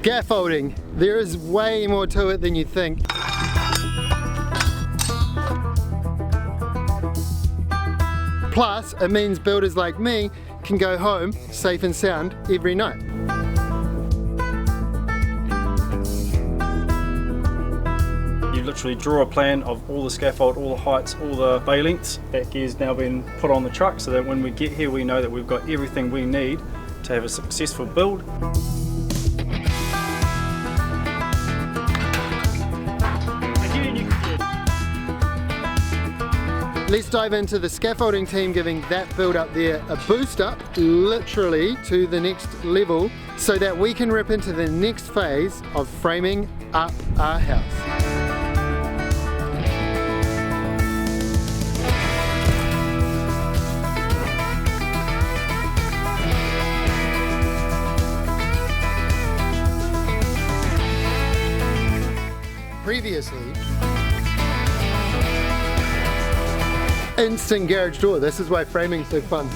Scaffolding. There is way more to it than you think. Plus, it means builders like me can go home safe and sound every night. You literally draw a plan of all the scaffold, all the heights, all the bay lengths. That gear's now been put on the truck so that when we get here we know that we've got everything we need to have a successful build. Let's dive into the scaffolding team giving that build up there a boost up, literally to the next level, so that we can rip into the next phase of framing up our house. Previously, instant garage door. This is why framing's so fun.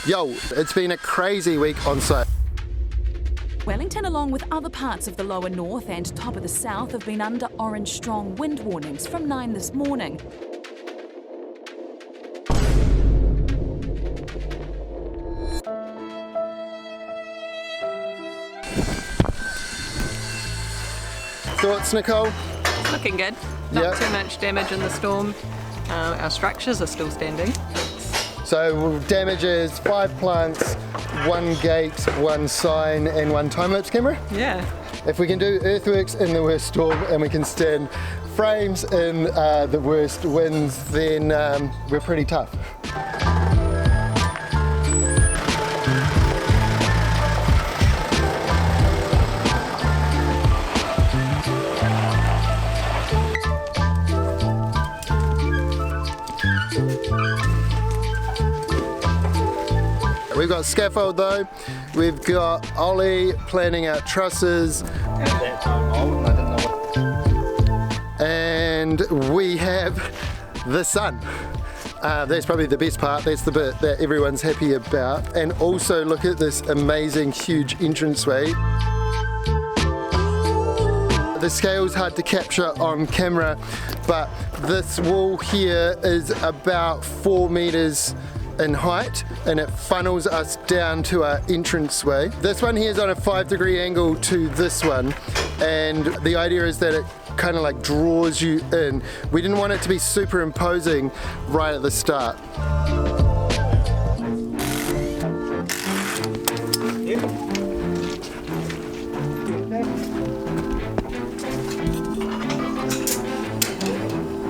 Yo, it's been a crazy week on site. Wellington, along with other parts of the lower north and top of the south, have been under orange strong wind warnings from 9 this morning. Thoughts, Nicole? Looking good. Not too much damage in the storm. Our structures are still standing. So damage is 5 plants, 1 gate, 1 sign and 1 time-lapse camera? Yeah. If we can do earthworks in the worst storm and we can stand frames in the worst winds, then we're pretty tough. We've got scaffold though, we've got Ollie planning out trusses, and we have the sun. That's probably the best part, that's the bit that everyone's happy about. And also look at this amazing huge entranceway. The scale's hard to capture on camera, but this wall here is about 4 meters in height and it funnels us down to our entranceway. This one here is on a 5-degree angle to this one, and the idea is that it kind of like draws you in. We didn't want it to be superimposing right at the start.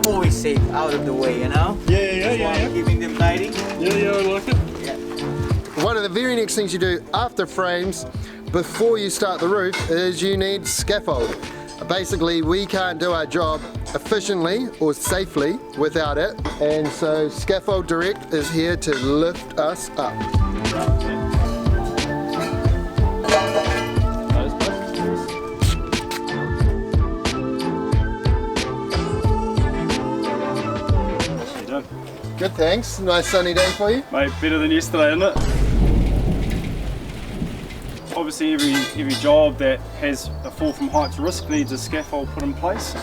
Always safe out of the way, you know? Yeah. Keeping them tidy. Yeah, I like it. Yeah. One of the very next things you do after frames, before you start the roof, is you need scaffold. Basically, we can't do our job efficiently or safely without it, and so Scaffold Direct is here to lift us up. Good, thanks. Nice sunny day for you. Mate, better than yesterday, isn't it? Obviously every job that has a fall from heights risk needs a scaffold put in place.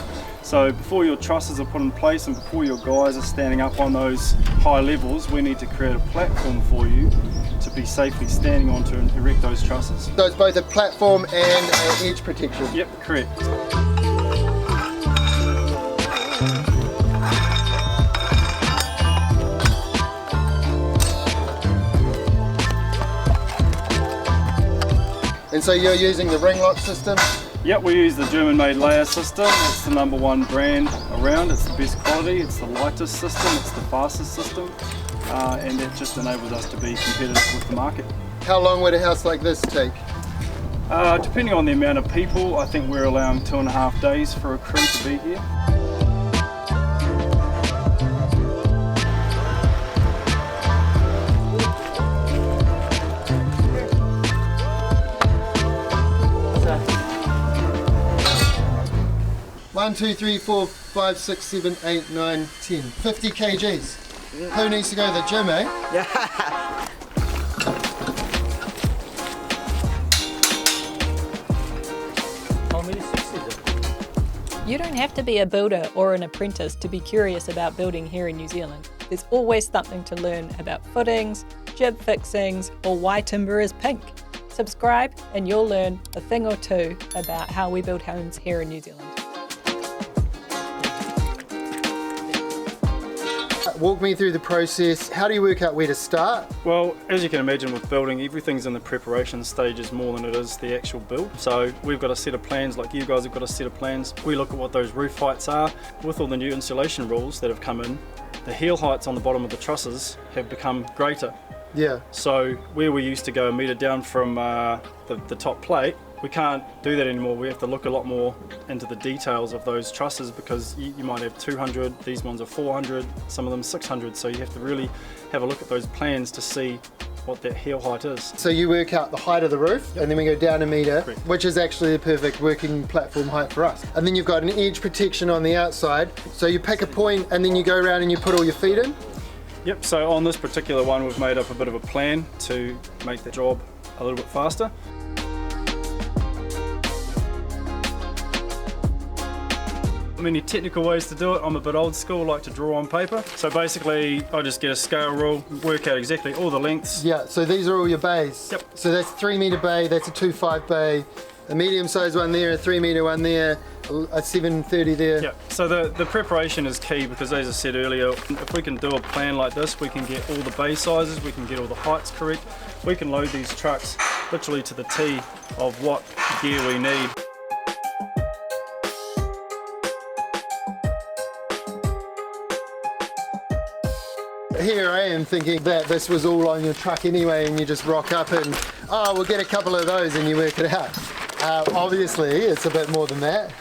So before your trusses are put in place and before your guys are standing up on those high levels, we need to create a platform for you to be safely standing on to erect those trusses. So it's both a platform and an edge protection? Yep, correct. And so you're using the ring lock system? Yep, we use the German-made layer system. It's the #1 brand around. It's the best quality. It's the lightest system. It's the fastest system. And it just enables us to be competitive with the market. How long would a house like this take? Depending on the amount of people, I think we're allowing 2.5 days for a crew to be here. 1, 2, 3, 4, 5, 6, 7, 8, 9, 10. 50 kgs. Who needs to go to the gym, eh? Yeah. How many 60s? You don't have to be a builder or an apprentice to be curious about building here in New Zealand. There's always something to learn about footings, jib fixings, or why timber is pink. Subscribe and you'll learn a thing or two about how we build homes here in New Zealand. Walk me through the process. How do you work out where to start? Well, as you can imagine with building, everything's in the preparation stages more than it is the actual build. So we've got a set of plans, like you guys have got a set of plans. We look at what those roof heights are. With all the new insulation rules that have come in, the heel heights on the bottom of the trusses have become greater. Yeah. So where we used to go a metre down from the top plate, we can't do that anymore. We have to look a lot more into the details of those trusses because you might have 200, these ones are 400, some of them 600. So you have to really have a look at those plans to see what that heel height is. So you work out the height of the roof, and then we go down a metre, Correct. which is actually the perfect working platform height for us. And then you've got an edge protection on the outside. So you pick a point and then you go around and you put all your feet in. Yep, so on this particular one we've made up a bit of a plan to make the job a little bit faster. Many technical ways to do it. I'm a bit old school, like to draw on paper. So basically I just get a scale rule, work out exactly all the lengths. Yeah, so these are all your bays. Yep. So that's 3 metre bay, that's a 2.5 bay, a medium sized one there, a 3 metre one there, a 7.30 there. Yeah, so the preparation is key because as I said earlier, if we can do a plan like this, we can get all the bay sizes, we can get all the heights correct, we can load these trucks literally to the T of what gear we need. Here I am thinking that this was all on your truck anyway, and you just rock up and, oh, we'll get a couple of those and you work it out. Obviously, it's a bit more than that.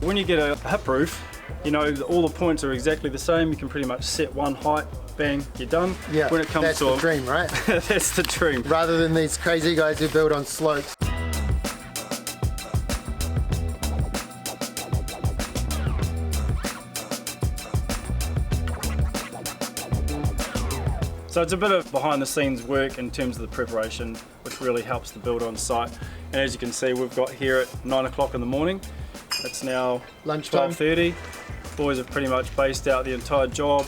When you get a hip roof, you know all the points are exactly the same. You can pretty much set one height, bang, you're done. Yeah, when it comes that's to the dream, right? That's the dream. Rather than these crazy guys who build on slopes. So it's a bit of behind the scenes work in terms of the preparation, which really helps the builder on site. And as you can see, we've got here at 9 o'clock in the morning. It's now Lunchtime. 12:30. Boys have pretty much based out the entire job.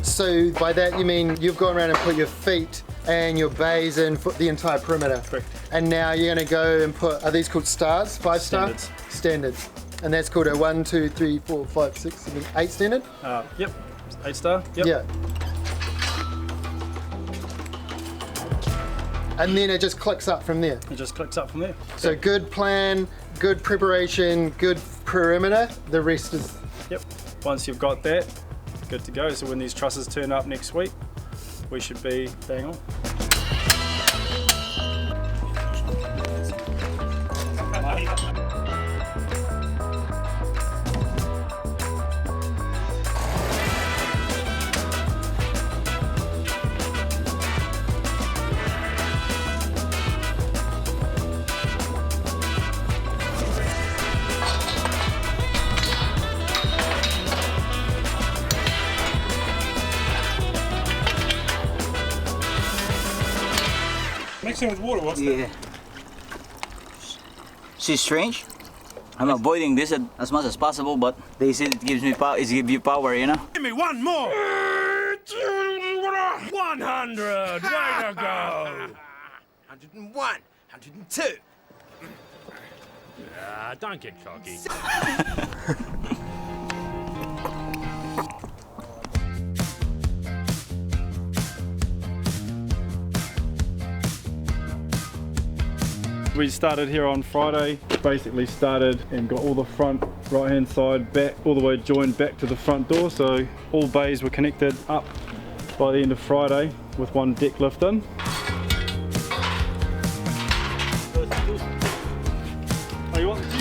So by that you mean you've gone around and put your feet and your bays in for the entire perimeter. Correct. And now you're going to go and put, are these called stars? 5 star? Standards. Standards. And that's called a 1, 2, 3, 4, 5, 6, 7, 8 standard? Yep, 8 star. Yep. Yeah. And then it just clicks up from there. It just clicks up from there. So good plan, good preparation, good perimeter, the rest is... Yep. Once you've got that, good to go. So when these trusses turn up next week, we should be bang on. Mixing with water, what's that? Yeah. She's strange. I'm avoiding this as much as possible, but they said it gives me power. It gives you power, you know. Give me one more. 100. Way to go. 101. 102. Don't get cocky. We started here on Friday, basically started and got all the front right hand side back, all the way joined back to the front door, so all bays were connected up by the end of Friday with one deck lift in.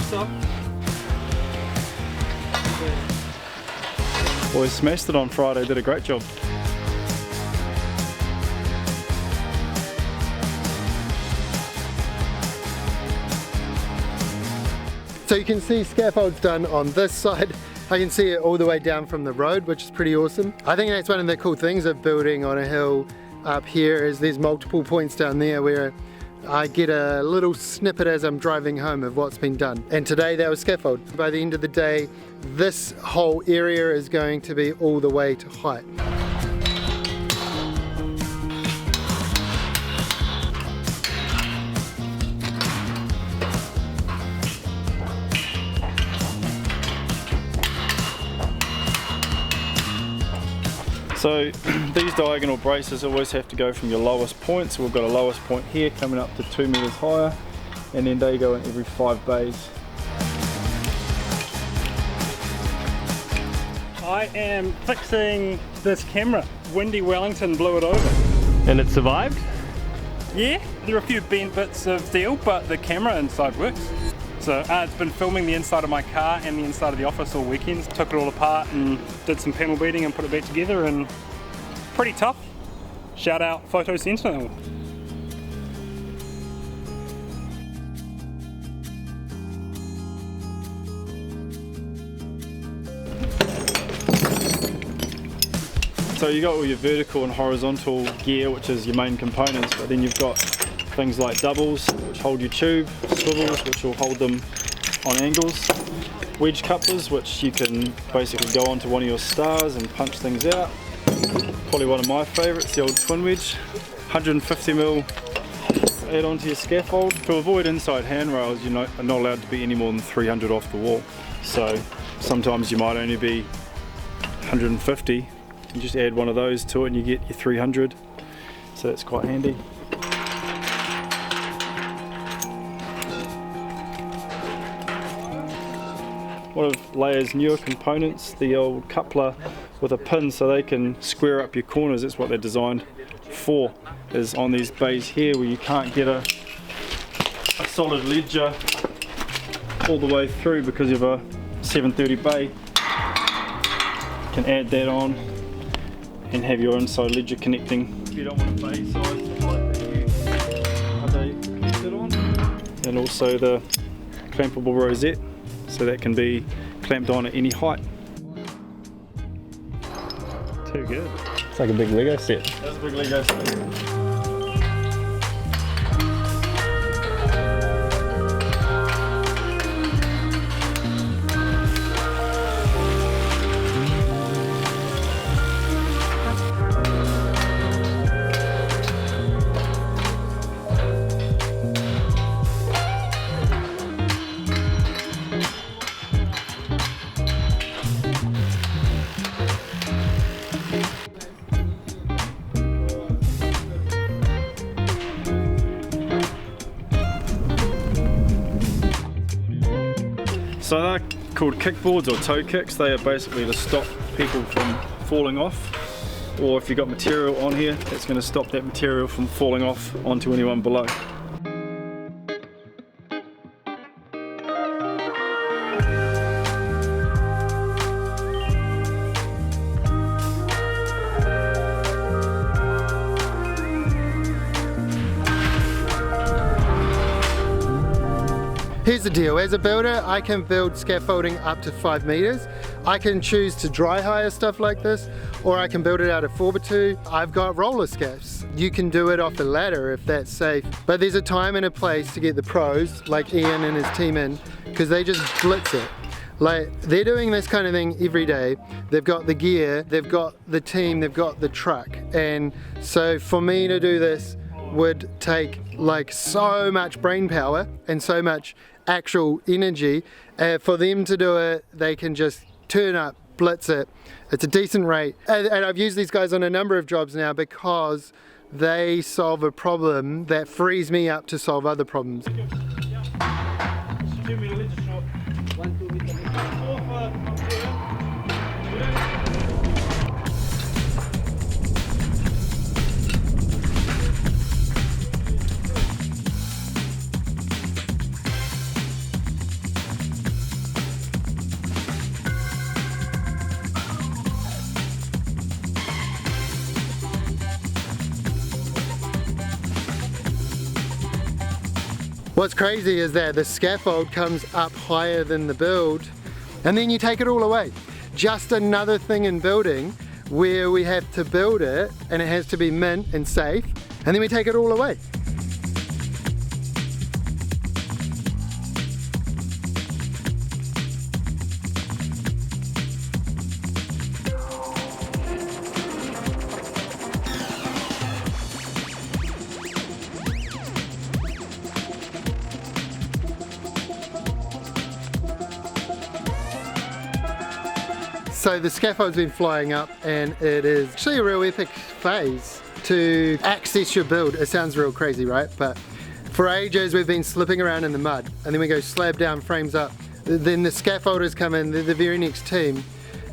stuff. Boys smashed it on Friday, did a great job. So you can see scaffolds done on this side. I can see it all the way down from the road, which is pretty awesome. I think that's one of the cool things of building on a hill up here is there's multiple points down there where I get a little snippet as I'm driving home of what's been done. And today that was scaffold. By the end of the day, this whole area is going to be all the way to height. So these diagonal braces always have to go from your lowest point. So we've got a lowest point here coming up to 2 meters higher, and then they go in every 5 bays. I am fixing this camera. Windy Wellington blew it over. And it survived? Yeah, there are a few bent bits of steel, but the camera inside works. So it's been filming the inside of my car and the inside of the office all weekend. Took it all apart and did some panel beating and put it back together, and pretty tough. Shout out Photo Sentinel. So you got all your vertical and horizontal gear, which is your main components, but then you've got things like doubles, which hold your tube, swivels, which will hold them on angles, wedge couplers, which you can basically go onto one of your stars and punch things out. Probably one of my favourites, the old twin wedge, 150mm add on to your scaffold. To avoid inside handrails, you're not allowed to be any more than 300 off the wall. So sometimes you might only be 150. You just add one of those to it and you get your 300. So that's quite handy. One of Leia's newer components, the old coupler with a pin so they can square up your corners. That's what they're designed for, is on these bays here where you can't get a solid ledger all the way through because of a 730 bay. You can add that on and have your inside ledger connecting. If you don't want a bay size like that, are they connected on? And also the clampable rosette, so that can be clamped on at any height. Too good. It's like a big Lego set. That's a big Lego set. So they're called kickboards or toe kicks. They are basically to stop people from falling off, or if you've got material on here, it's going to stop that material from falling off onto anyone below. Here's the deal, as a builder I can build scaffolding up to 5 meters. I can choose to dry hire stuff like this, or I can build it out of 4x2. I've got roller scaffs. You can do it off a ladder if that's safe, but there's a time and a place to get the pros like Ian and his team in, because they just blitz it. Like, they're doing this kind of thing every day. They've got the gear, they've got the team, they've got the truck, and so for me to do this would take like so much brain power and so much actual energy. For them to do it, they can just turn up, blitz it. It's a decent rate, and I've used these guys on a number of jobs now because they solve a problem that frees me up to solve other problems. What's crazy is that the scaffold comes up higher than the build, and then you take it all away. Just another thing in building where we have to build it and it has to be mint and safe, and then we take it all away. So the scaffold's been flying up, and it is actually a real epic phase to access your build. It sounds real crazy, right? But for ages we've been slipping around in the mud, and then we go slab down, frames up. Then the scaffolders come in, they're the very next team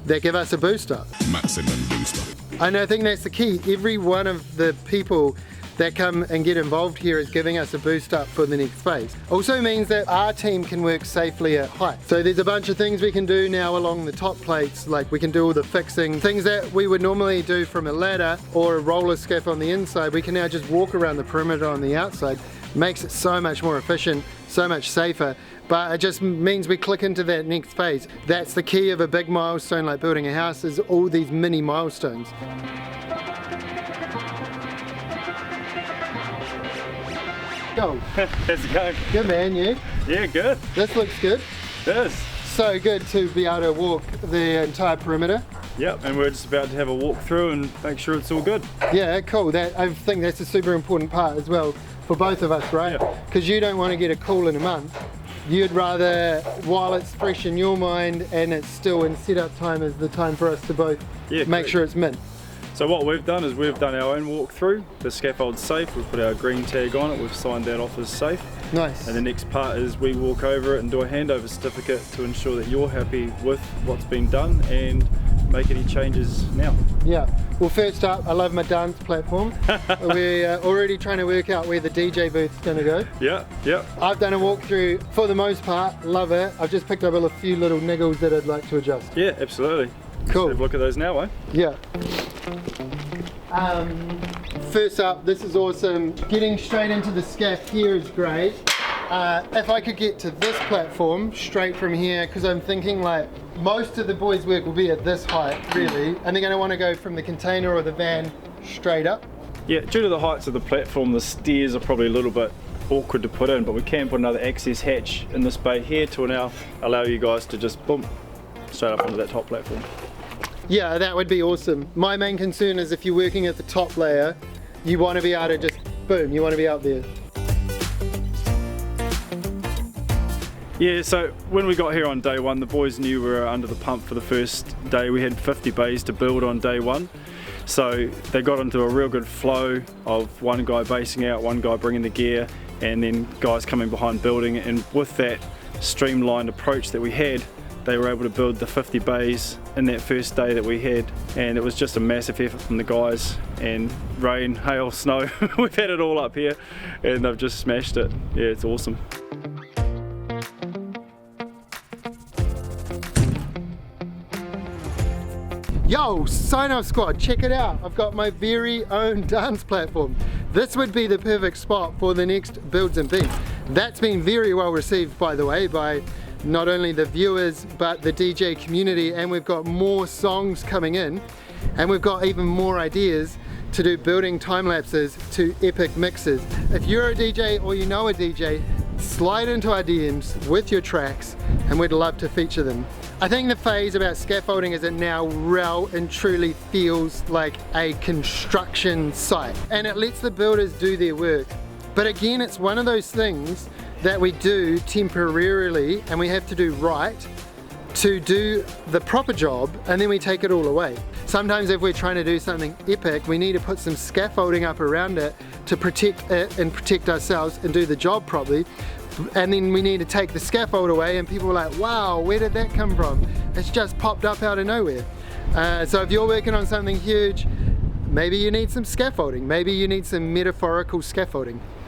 that give us a boost up. Maximum boost up. And I think that's the key. Every one of the people that come and get involved here is giving us a boost up for the next phase. Also means that our team can work safely at height. So there's a bunch of things we can do now along the top plates, like we can do all the fixing. Things that we would normally do from a ladder or a roller scaff on the inside, we can now just walk around the perimeter on the outside. Makes it so much more efficient, so much safer, but it just means we click into that next phase. That's the key of a big milestone like building a house, is all these mini milestones. Go. How's it going? Good man, you? Yeah, good. This looks good. It is. So good to be able to walk the entire perimeter. Yep, and we're just about to have a walk through and make sure it's all good. Yeah, cool. I think that's a super important part as well for both of us, right? Because you don't want to get a call in a month. You'd rather, while it's fresh in your mind and it's still in setup time, is the time for us to both make sure it's mint. So what we've done is we've done our own walkthrough. The scaffold's safe, we've put our green tag on it, we've signed that off as safe. Nice. And the next part is we walk over it and do a handover certificate to ensure that you're happy with what's been done and make any changes now. Yeah. Well, first up, I love my dance platform. We're already trying to work out where the DJ booth's going to go. Yeah, yeah. I've done a walkthrough for the most part, love it. I've just picked up a few little niggles that I'd like to adjust. Yeah, absolutely. Cool. Let's have a look at those now, eh? Yeah. First up, this is awesome. Getting straight into the scaff here is great. If I could get to this platform straight from here, because I'm thinking like most of the boys' work will be at this height really, and they're going to want to go from the container or the van straight up. Yeah, due to the heights of the platform, the stairs are probably a little bit awkward to put in, but we can put another access hatch in this bay here to now allow you guys to just boom straight up onto that top platform. Yeah, that would be awesome. My main concern is if you're working at the top layer, you want to be able to just boom, you want to be out there. Yeah, so when we got here on day one, the boys knew we were under the pump for the first day. We had 50 bays to build on day one. So they got into a real good flow of one guy basing out, one guy bringing the gear, and then guys coming behind building. And with that streamlined approach that we had, they were able to build the 50 bays in that first day that we had, and it was just a massive effort from the guys. And rain, hail, snow, we've had it all up here and they've just smashed it. Yeah, it's awesome. Yo, sign up squad, check it out. I've got my very own dance platform. This would be the perfect spot for the next Builds and Beats. That's been very well received, by the way, by not only the viewers but the DJ community, and we've got more songs coming in, and we've got even more ideas to do building time lapses to epic mixes. If you're a DJ or you know a DJ, slide into our DMs with your tracks and we'd love to feature them. I think the phase about scaffolding is it now well and truly feels like a construction site, and it lets the builders do their work. But again, it's one of those things that we do temporarily and we have to do right to do the proper job, and then we take it all away. Sometimes if we're trying to do something epic, we need to put some scaffolding up around it to protect it and protect ourselves and do the job properly. And then we need to take the scaffold away and people are like, wow, where did that come from? It's just popped up out of nowhere. So if you're working on something huge, maybe you need some scaffolding. Maybe you need some metaphorical scaffolding.